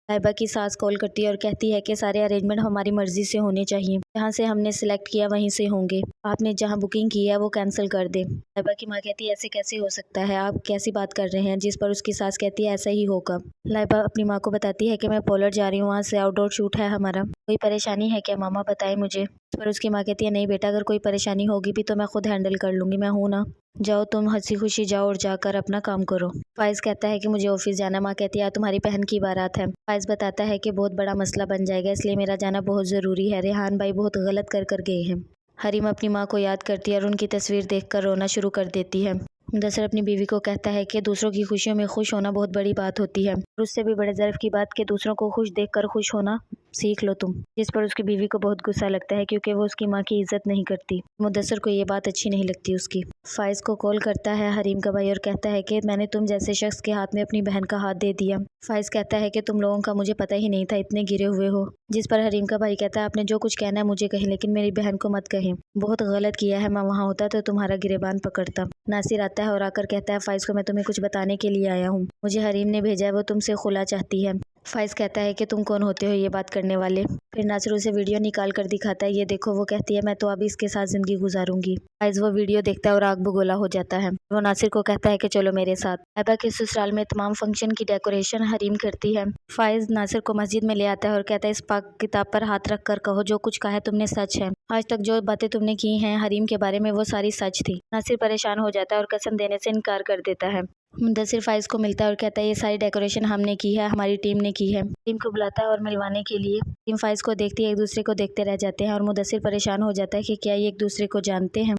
लाइबा की सास कॉल करती है और कहती है कि सारे अरेंजमेंट हमारी मर्जी से होने चाहिए, जहाँ से हमने सिलेक्ट किया वहीं से होंगे, आपने जहाँ बुकिंग की है वो कैंसिल कर दे। लाइबा की माँ कहती है ऐसे कैसे हो सकता है, आप कैसी बात कर रहे हैं, जिस पर उसकी सास कहती है ऐसा ही होगा। लाइबा अपनी माँ को बताती है कि मैं पोलर जा रही हूँ, वहाँ से आउटडोर शूट है हमारा, कोई परेशानी है क्या मामा, बताए मुझे। इस पर उसकी माँ कहती है नहीं बेटा, अगर कोई परेशानी होगी भी तो मैं खुद हैंडल कर लूंगी, मैं हूँ ना, जाओ तुम हंसी खुशी जाओ और जाकर अपना काम करो। फाइज कहता है कि मुझे ऑफिस जाना। माँ कहती है तुम्हारी बहन की बारात है। फाइज बताता है कि बहुत बड़ा मसला बन जाएगा, इसलिए मेरा जाना बहुत ज़रूरी है, रेहान भाई बहुत गलत कर गए हैं। हरीम अपनी माँ को याद करती है और उनकी तस्वीर देखकर रोना शुरू कर देती है। मुदस्सर अपनी बीवी को कहता है कि दूसरों की खुशियों में खुश होना बहुत बड़ी बात होती है, और उससे भी बड़े ज़र्फ की बात कि दूसरों को खुश देखकर खुश होना सीख लो तुम। जिस पर उसकी बीवी को बहुत गुस्सा लगता है क्योंकि वो उसकी माँ की इज्जत नहीं करती। मुदस्सर को ये बात अच्छी नहीं लगती उसकी। फाइज को कॉल करता है हरीम का भाई और कहता है कि मैंने तुम जैसे शख्स के हाथ में अपनी बहन का हाथ दे दिया। फाइज कहता है कि तुम लोगों का मुझे पता ही नहीं था, इतने गिरे हुए हो। जिस पर हरीम का भाई कहता है आपने जो कुछ कहना है मुझे कहें, लेकिन मेरी बहन को मत कहें, बहुत गलत किया है, मैं वहाँ होता तो तुम्हारा गिरेबान पकड़ता। नासिर आता है और आकर कहता है फाइज को मैं तुम्हें कुछ बताने के लिए आया हूँ, मुझे हरीम ने भेजा है, वो तुमसे खुला चाहती है। फाइज कहता है कि तुम कौन होते हो ये बात करने वाले। फिर नासिर उसे वीडियो निकाल कर दिखाता है, ये देखो। वो कहती है मैं तो अभी इसके साथ जिंदगी गुजारूंगी। फाइज वो वीडियो देखता है और आग बगोला हो जाता है। वो नासिर को कहता है कि चलो मेरे साथ। लाइबा के ससुराल में तमाम फंक्शन की डेकोरेशन हरीम करती है। फाइज नासिर को मस्जिद में ले आता है और कहता है इस पाक किताब पर हाथ रख कर कहो जो कुछ कहा है तुमने सच है, आज तक जो बातें तुमने की हैं हरीम के बारे में वो सारी सच थी। नासिर परेशान हो जाता है और कसम देने से इनकार कर देता है। मुदस्सिर फाइज को मिलता है और कहता है ये सारी डेकोरेशन हमने की है, हमारी टीम ने की है। टीम को बुलाता है और मिलवाने के लिए। टीम फाइज को देखती है, एक दूसरे को देखते रह जाते हैं और मुदस्सिर परेशान हो जाता है कि क्या ये एक दूसरे को जानते हैं।